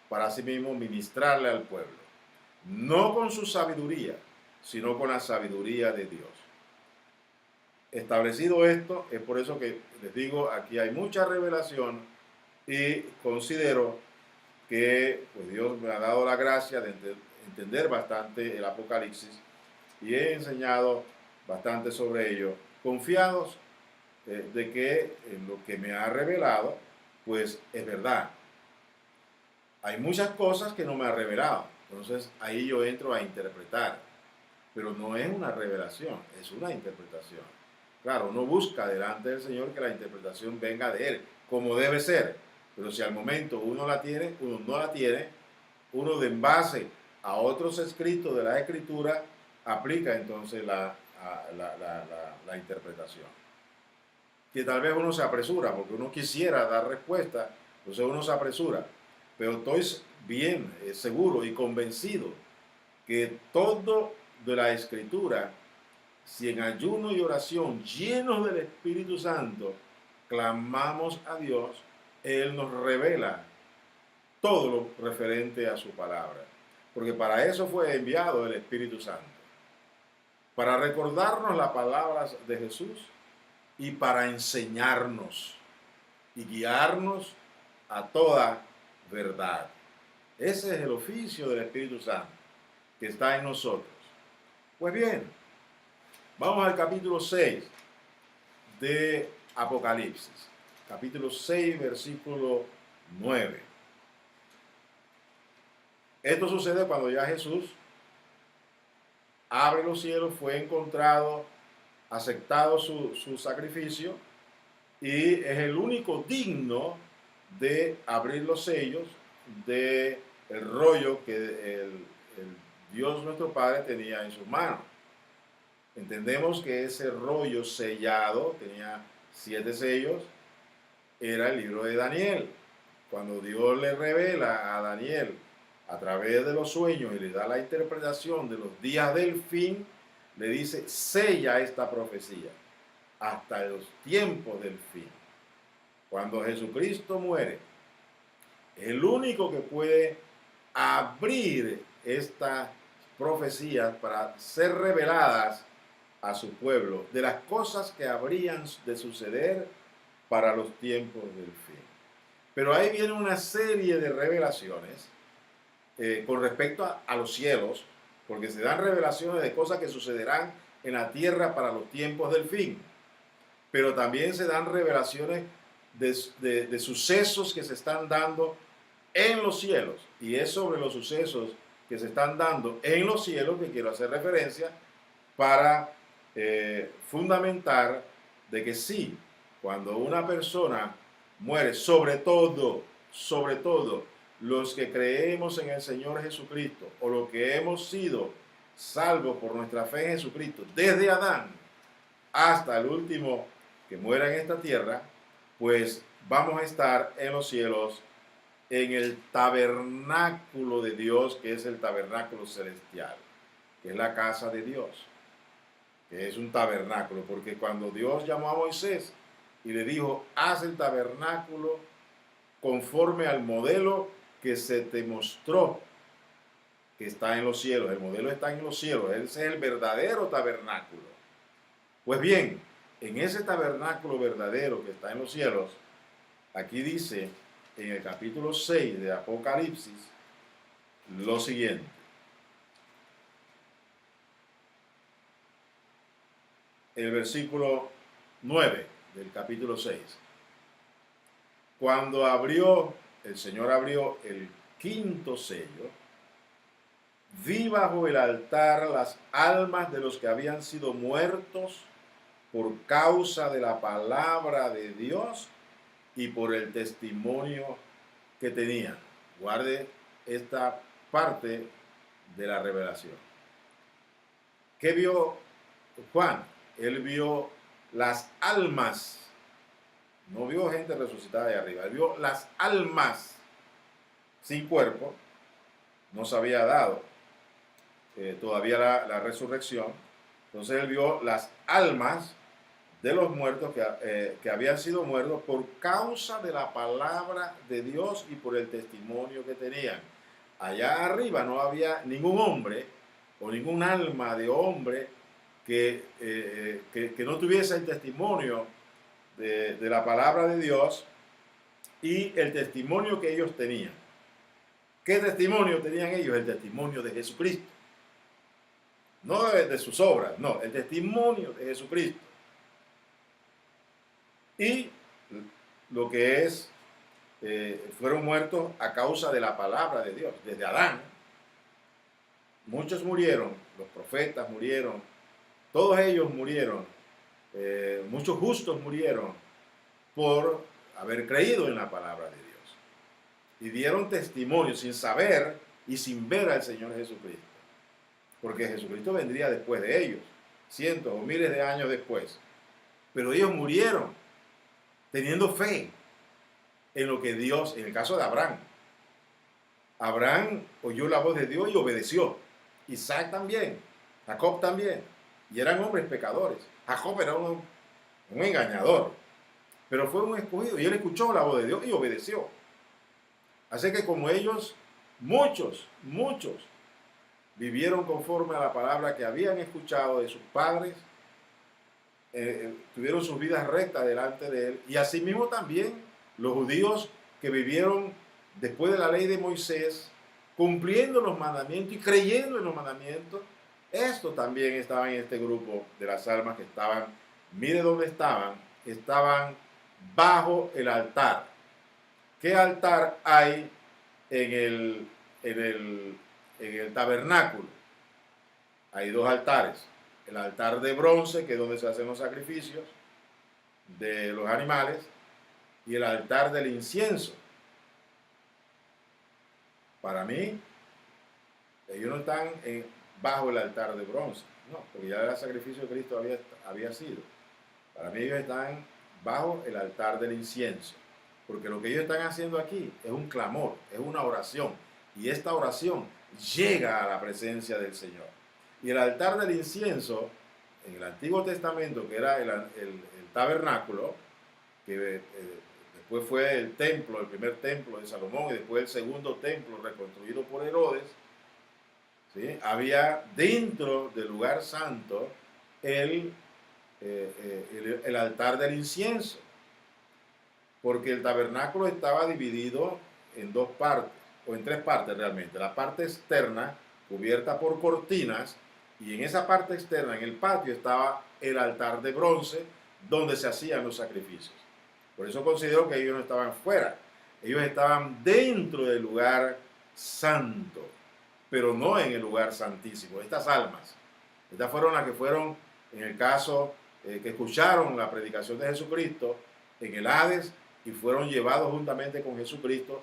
para asimismo ministrarle al pueblo, no con su sabiduría, sino con la sabiduría de Dios. Establecido esto, es por eso que les digo, aquí hay mucha revelación y considero que pues, Dios me ha dado la gracia de entender bastante el Apocalipsis y he enseñado bastante sobre ello, confiados de que lo que me ha revelado, pues es verdad. Hay muchas cosas que no me ha revelado, entonces ahí yo entro a interpretar, pero no es una revelación, es una interpretación. Claro, uno busca delante del Señor que la interpretación venga de Él, como debe ser, pero si al momento uno la tiene, uno no la tiene, uno de en base a otros escritos de la Escritura aplica entonces la interpretación. Que tal vez uno se apresura, porque uno quisiera dar respuesta, entonces uno se apresura, pero estoy bien seguro y convencido que todo de la Escritura, si en ayuno y oración llenos del Espíritu Santo clamamos a Dios, Él nos revela todo lo referente a su palabra. Porque para eso fue enviado el Espíritu Santo. Para recordarnos las palabras de Jesús y para enseñarnos y guiarnos a toda verdad. Ese es el oficio del Espíritu Santo que está en nosotros. Pues bien, vamos al capítulo 6 de Apocalipsis. Capítulo 6, versículo 9. Esto sucede cuando ya Jesús abre los cielos, fue encontrado, aceptado su sacrificio y es el único digno de abrir los sellos del rollo que el Dios nuestro Padre tenía en sus manos. Entendemos que ese rollo sellado, tenía 7 sellos, era el libro de Daniel. Cuando Dios le revela a Daniel a través de los sueños y le da la interpretación de los días del fin, le dice, sella esta profecía hasta los tiempos del fin. Cuando Jesucristo muere, el único que puede abrir estas profecías para ser reveladas a su pueblo de las cosas que habrían de suceder para los tiempos del fin. Pero ahí viene una serie de revelaciones con respecto a los cielos, porque se dan revelaciones de cosas que sucederán en la tierra para los tiempos del fin. Pero también se dan revelaciones de sucesos que se están dando en los cielos. Y es sobre los sucesos que se están dando en los cielos que quiero hacer referencia para fundamentar de que sí, cuando una persona muere, sobre todo los que creemos en el Señor Jesucristo o los que hemos sido salvos por nuestra fe en Jesucristo, desde Adán hasta el último que muera en esta tierra, pues vamos a estar en los cielos en el tabernáculo de Dios, que es el tabernáculo celestial, que es la casa de Dios, que es un tabernáculo, porque cuando Dios llamó a Moisés y le dijo, haz el tabernáculo conforme al modelo que se te mostró, que está en los cielos, el modelo está en los cielos, ese es el verdadero tabernáculo. Pues bien, en ese tabernáculo verdadero que está en los cielos, aquí dice en el capítulo 6 de Apocalipsis lo siguiente. El versículo 9 del capítulo 6. Cuando el Señor abrió el quinto sello, vi bajo el altar las almas de los que habían sido muertos por causa de la palabra de Dios y por el testimonio que tenían. Guarde esta parte de la revelación. ¿Qué vio Juan? Él vio las almas, no vio gente resucitada de arriba, él vio las almas sin cuerpo, no se había dado todavía la resurrección, entonces él vio las almas de los muertos que habían sido muertos por causa de la palabra de Dios y por el testimonio que tenían. Allá arriba no había ningún hombre o ningún alma de hombre que no tuviese el testimonio de la palabra de Dios y el testimonio que ellos tenían. ¿Qué testimonio tenían ellos? El testimonio de Jesucristo. No de sus obras, no, el testimonio de Jesucristo. Y lo que es, fueron muertos a causa de la palabra de Dios. Desde Adán, muchos murieron, los profetas murieron, todos ellos murieron, muchos justos murieron por haber creído en la palabra de Dios. Y dieron testimonio sin saber y sin ver al Señor Jesucristo. Porque Jesucristo vendría después de ellos, cientos o miles de años después. Pero ellos murieron teniendo fe en lo que Dios, en el caso de Abraham. Abraham oyó la voz de Dios y obedeció. Isaac también, Jacob también. Y eran hombres pecadores. Jacob era un engañador, pero fue un escogido y él escuchó la voz de Dios y obedeció. Así que como ellos, muchos vivieron conforme a la palabra que habían escuchado de sus padres, tuvieron sus vidas rectas delante de él, y asimismo también los judíos que vivieron después de la ley de Moisés, cumpliendo los mandamientos y creyendo en los mandamientos. Esto también estaba en este grupo de las almas que estaban, mire dónde estaban bajo el altar. ¿Qué altar hay en el tabernáculo? Hay dos altares. El altar de bronce, que es donde se hacen los sacrificios de los animales, y el altar del incienso. Para mí, ellos no están bajo el altar de bronce, no, porque ya el sacrificio de Cristo había sido. Para mí ellos están bajo el altar del incienso, porque lo que ellos están haciendo aquí es un clamor, es una oración, y esta oración llega a la presencia del Señor. Y el altar del incienso, en el Antiguo Testamento, que era el tabernáculo, que después fue el templo, el primer templo de Salomón, y después el segundo templo reconstruido por Herodes, ¿sí? Había dentro del lugar santo el altar del incienso, porque el tabernáculo estaba dividido en dos partes, o en tres partes realmente. La parte externa, cubierta por cortinas, y en esa parte externa, en el patio, estaba el altar de bronce, donde se hacían los sacrificios. Por eso considero que ellos no estaban fuera, ellos estaban dentro del lugar santo, pero no en el lugar santísimo. Estas almas, estas fueron las que fueron, en el caso que escucharon la predicación de Jesucristo en el Hades y fueron llevados juntamente con Jesucristo.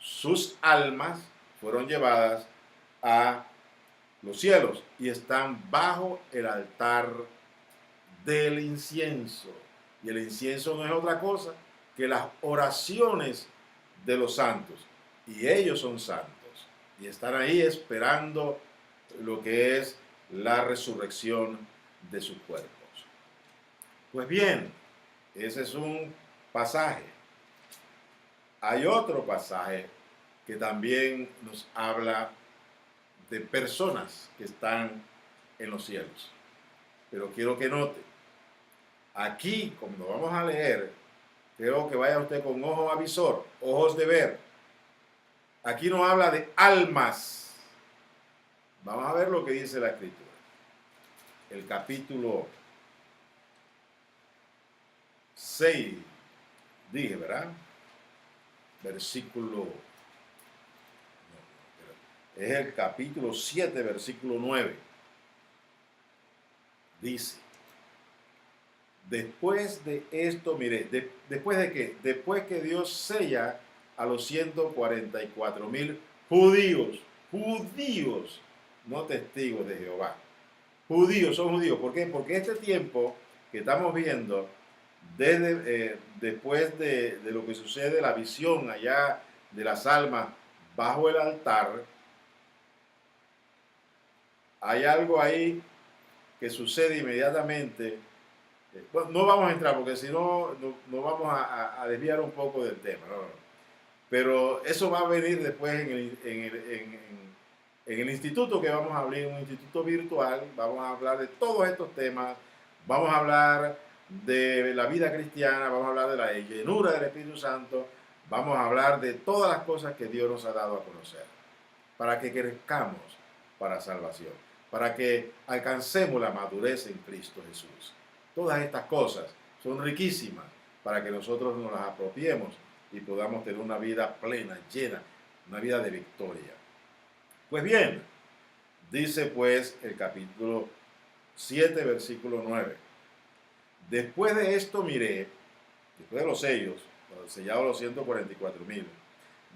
Sus almas fueron llevadas a los cielos y están bajo el altar del incienso. Y el incienso no es otra cosa que las oraciones de los santos. Y ellos son santos. Y están ahí esperando lo que es la resurrección de sus cuerpos. Pues bien, ese es un pasaje. Hay otro pasaje que también nos habla de personas que están en los cielos. Pero quiero que note, aquí, como vamos a leer, creo que vaya usted con ojo avisor, ojos de ver. Aquí no habla de almas. Vamos a ver lo que dice la Escritura. El capítulo 6, dije, ¿verdad? Versículo... Es el capítulo 7, versículo 9. Dice, después de esto, mire, ¿después de qué? Después que Dios sella a los 144,000 judíos, no testigos de Jehová. Judíos, son judíos. ¿Por qué? Porque este tiempo que estamos viendo, después de lo que sucede, la visión allá de las almas bajo el altar, hay algo ahí que sucede inmediatamente Bueno, no vamos a entrar porque si no, no vamos a desviar un poco del tema. No, no. Pero eso va a venir después en el instituto que vamos a abrir, un instituto virtual. Vamos a hablar de todos estos temas. Vamos a hablar de la vida cristiana, vamos a hablar de la llenura del Espíritu Santo, vamos a hablar de todas las cosas que Dios nos ha dado a conocer, para que crezcamos para salvación, para que alcancemos la madurez en Cristo Jesús. Todas estas cosas son riquísimas para que nosotros nos las apropiemos y podamos tener una vida plena, llena, una vida de victoria. Pues bien, dice pues el capítulo 7, versículo 9. Después de esto miré, después de los sellos, sellados los 144,000,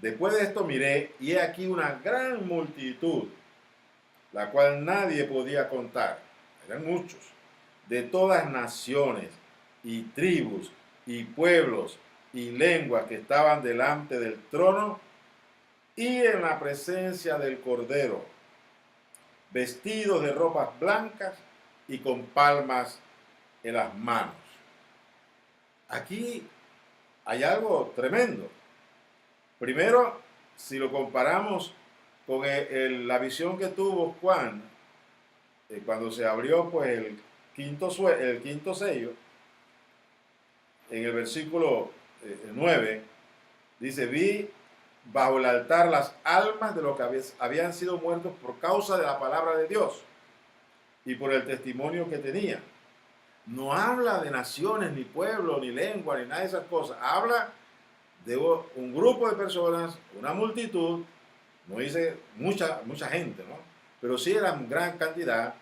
después de esto miré y he aquí una gran multitud, la cual nadie podía contar, eran muchos, de todas naciones y tribus y pueblos y lenguas que estaban delante del trono y en la presencia del Cordero, vestidos de ropas blancas y con palmas en las manos. Aquí hay algo tremendo. Primero, si lo comparamos con la visión que tuvo Juan cuando se abrió pues el quinto sello, en el versículo 9, dice, vi bajo el altar las almas de los que habían sido muertos por causa de la palabra de Dios y por el testimonio que tenían. No habla de naciones, ni pueblos, ni lengua, ni nada de esas cosas. Habla de un grupo de personas, una multitud, no dice mucha gente, ¿no? Pero sí era una gran cantidad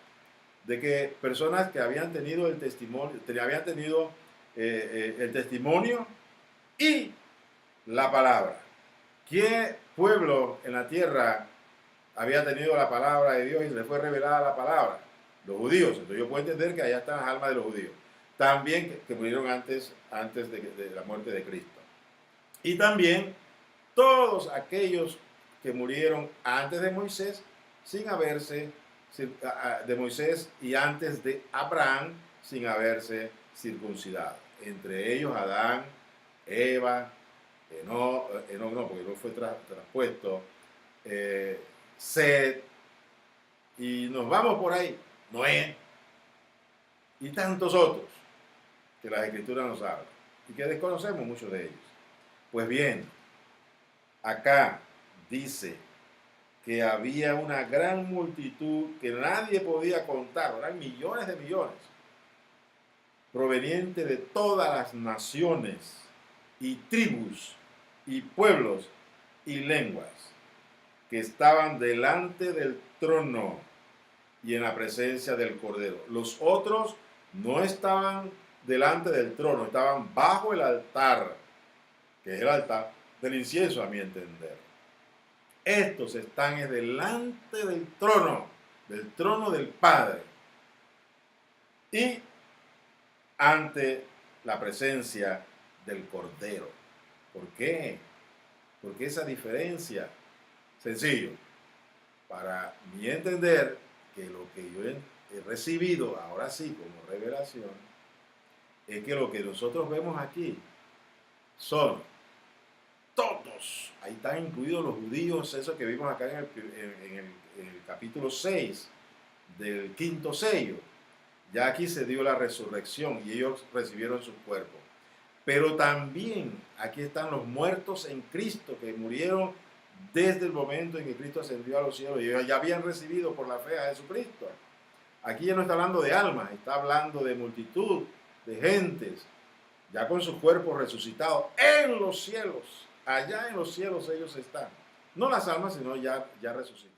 de que personas que habían tenido el testimonio, el testimonio y la palabra. ¿Qué pueblo en la tierra había tenido la palabra de Dios y le fue revelada la palabra? Los judíos. Entonces yo puedo entender que allá están las almas de los judíos. También que murieron antes de la muerte de Cristo. Y también todos aquellos que murieron antes de Moisés, de Moisés y antes de Abraham, sin haberse circuncidado. Entre ellos Adán, Eva, Enoc no, porque no fue traspuesto, Set, y nos vamos por ahí, Noé, y tantos otros que las Escrituras nos hablan, y que desconocemos muchos de ellos. Pues bien, acá dice que había una gran multitud que nadie podía contar, eran millones de millones, provenientes de todas las naciones y tribus y pueblos y lenguas que estaban delante del trono y en la presencia del Cordero. Los otros no estaban delante del trono, estaban bajo el altar, que es el altar del incienso, a mi entender. Estos están delante del trono del Padre, y ante la presencia del Cordero. ¿Por qué? ¿Por qué esa diferencia? Sencillo, para mi entender que lo que yo he recibido ahora sí como revelación es que lo que nosotros vemos aquí son todos, ahí están incluidos los judíos, eso que vimos acá en el capítulo 6 del quinto sello. Ya aquí se dio la resurrección y ellos recibieron su cuerpo. Pero también aquí están los muertos en Cristo, que murieron desde el momento en que Cristo ascendió a los cielos y ellos ya habían recibido por la fe a Jesucristo. Aquí ya no está hablando de almas, está hablando de multitud, de gentes, ya con sus cuerpos resucitados en los cielos. Allá en los cielos ellos están. No las almas, sino ya resucitados.